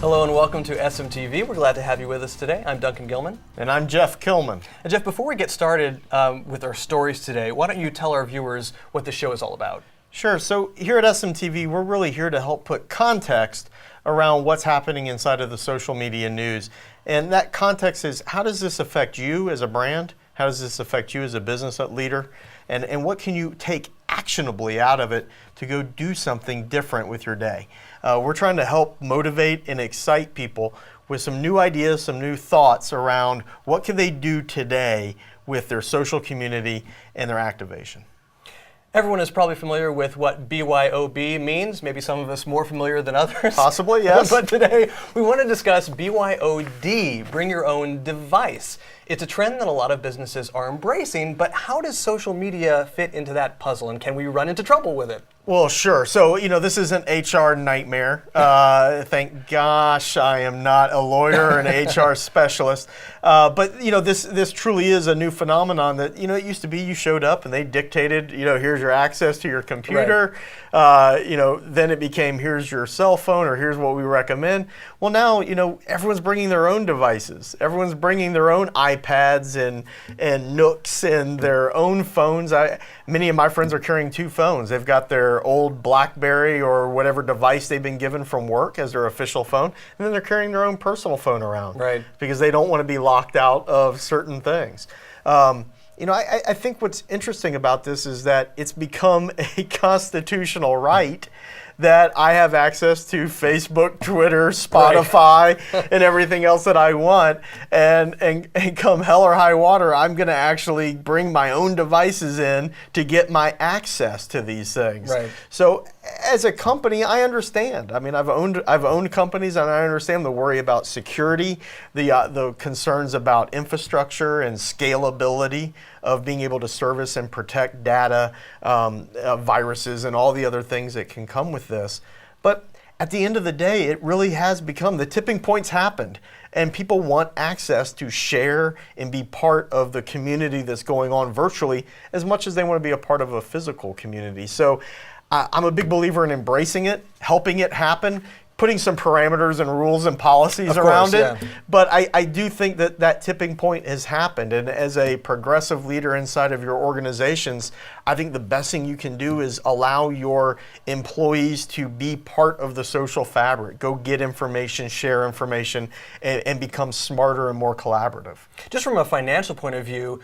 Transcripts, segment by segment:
Hello and welcome to SMTV. We're glad to have you with us today. I'm Duncan Gilman. And I'm Jeff Kilman. And Jeff, before we get started with our stories today, why don't you tell our viewers what the show is all about? Sure. So here at SMTV, we're really here to help put context around what's happening inside of the social media news. And that context is, how does this affect you as a brand? How does this affect you as a business leader? And what can you take actionably out of it to go do something different with your day? We're trying to help motivate and excite people with some new ideas, some new thoughts around what can they do today with their social community and their activation. Everyone is probably familiar with what BYOB means, maybe some of us more familiar than others. Possibly, yes. But today we want to discuss BYOD, bring your own device. It's a trend that a lot of businesses are embracing, but how does social media fit into that puzzle, and can we run into trouble with it? Well, sure. So, this is an HR nightmare. Thank gosh I am not a lawyer or an HR specialist. But, this truly is a new phenomenon that, it used to be you showed up and they dictated, here's your access to your computer. Right. Then it became, here's your cell phone or here's what we recommend. Well, now, everyone's bringing their own devices. Everyone's bringing their own iPads and Nooks and their own phones. Many of my friends are carrying two phones. They've got their old BlackBerry or whatever device they've been given from work as their official phone, and then they're carrying their own personal phone around, right? Because they don't want to be locked out of certain things. I think what's interesting about this is that it's become a constitutional right that I have access to Facebook, Twitter, Spotify, right. and everything else that I want. And come hell or high water, I'm going to actually bring my own devices in to get my access to these things. Right. So as a company, I understand. I mean, I've owned companies, and I understand the worry about security, the concerns about infrastructure and scalability of being able to service and protect data, viruses, and all the other things that can come with this. But at the end of the day, it really has become, the tipping point's happened, and people want access to share and be part of the community that's going on virtually as much as they want to be a part of a physical community. So I'm a big believer in embracing it, helping it happen, putting some parameters and rules and policies around it. Yeah. But I do think that tipping point has happened. And as a progressive leader inside of your organizations, I think the best thing you can do is allow your employees to be part of the social fabric. Go get information, share information, and become smarter and more collaborative. Just from a financial point of view,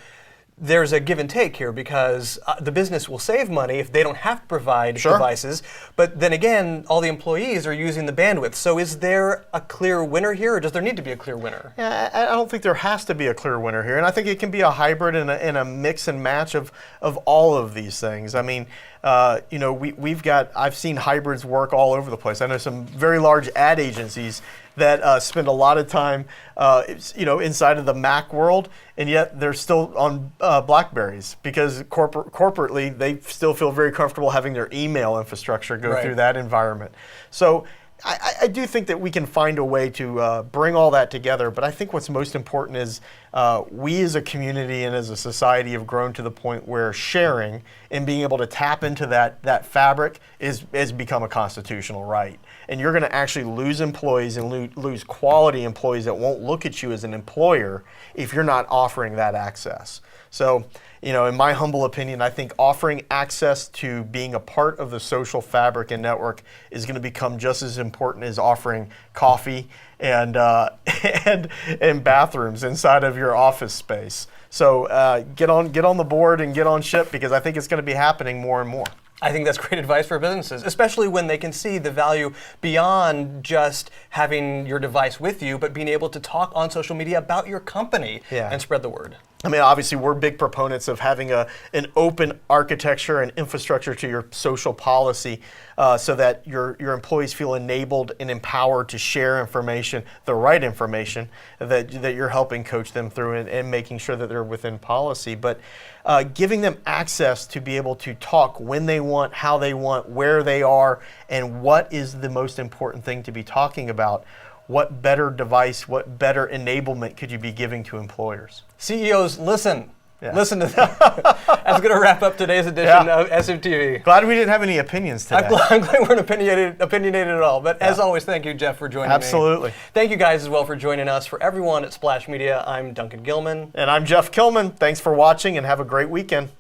there's a give and take here because the business will save money if they don't have to provide devices. But then again, all the employees are using the bandwidth. So is there a clear winner here, or does there need to be a clear winner? Yeah, I don't think there has to be a clear winner here. And I think it can be a hybrid and a mix and match of all of these things. I mean, I've seen hybrids work all over the place. I know some very large ad agencies that spend a lot of time, inside of the Mac world, and yet they're still on BlackBerries because corporately they still feel very comfortable having their email infrastructure go through that environment. So I do think that we can find a way to bring all that together, but I think what's most important is we as a community and as a society have grown to the point where sharing and being able to tap into that fabric has become a constitutional right. And you're going to actually lose employees and lose quality employees that won't look at you as an employer if you're not offering that access. So, in my humble opinion, I think offering access to being a part of the social fabric and network is going to become just as important as offering coffee and bathrooms inside of your office space. So get on the board and get on ship, because I think it's going to be happening more and more. I think that's great advice for businesses, especially when they can see the value beyond just having your device with you, but being able to talk on social media about your company and spread the word. I mean, obviously, we're big proponents of having an open architecture and infrastructure to your social policy so that your employees feel enabled and empowered to share information, the right information that you're helping coach them through and making sure that they're within policy. But giving them access to be able to talk when they want, how they want, where they are, and what is the most important thing to be talking about. What better device, what better enablement could you be giving to employers? CEOs, listen. Yeah. Listen to that. That's going to wrap up today's edition of SMTV. Glad we didn't have any opinions today. I'm glad we weren't opinionated at all. But as always, thank you, Jeff, for joining me. Absolutely. Thank you guys as well for joining us. For everyone at Splash Media, I'm Duncan Gilman. And I'm Jeff Kilman. Thanks for watching and have a great weekend.